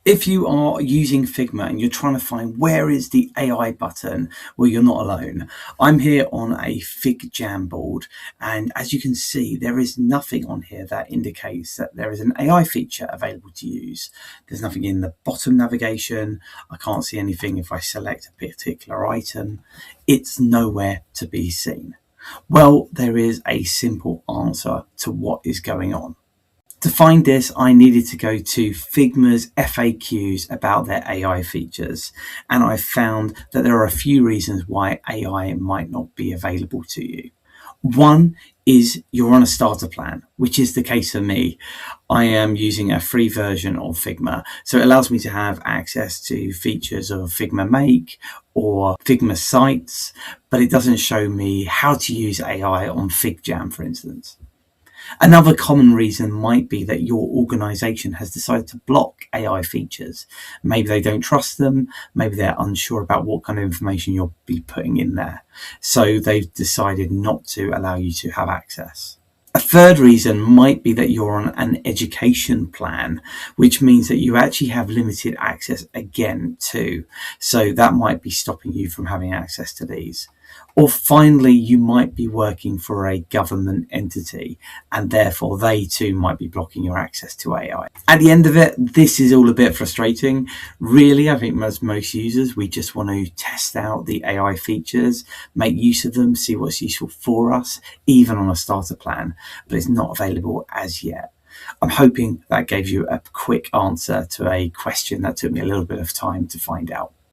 If you are using Figma and you're trying to find where is the AI button, well, you're not alone. I'm here on a FigJam board, and as you can see, there is nothing on here that indicates that there is an AI feature available to use. There's nothing in the bottom navigation. I can't see anything if I select a particular item. It's nowhere to be seen. Well, there is a simple answer to what is going on. To find this, I needed to go to Figma's FAQs about their AI features, and I found that there are a few reasons why AI might not be available to you. One is you're on a starter plan, which is the case for me. I am using a free version of Figma, so it allows me to have access to features of Figma Make or Figma sites, but it doesn't show me how to use AI on FigJam, for instance. Another common reason might be that your organization has decided to block AI features. Maybe they don't trust them. Maybe they're unsure about what kind of information you'll be putting in there. So they've decided not to allow you to have access. A third reason might be that you're on an education plan, which means that you actually have limited access again too. So that might be stopping you from having access to these. Or finally, you might be working for a government entity, and therefore they too might be blocking your access to AI. At the end of it, this is all a bit frustrating. Really, I think as most users, we just want to test out the AI features, make use of them, see what's useful for us, even on a starter plan, but it's not available as yet. I'm hoping that gave you a quick answer to a question that took me a little bit of time to find out.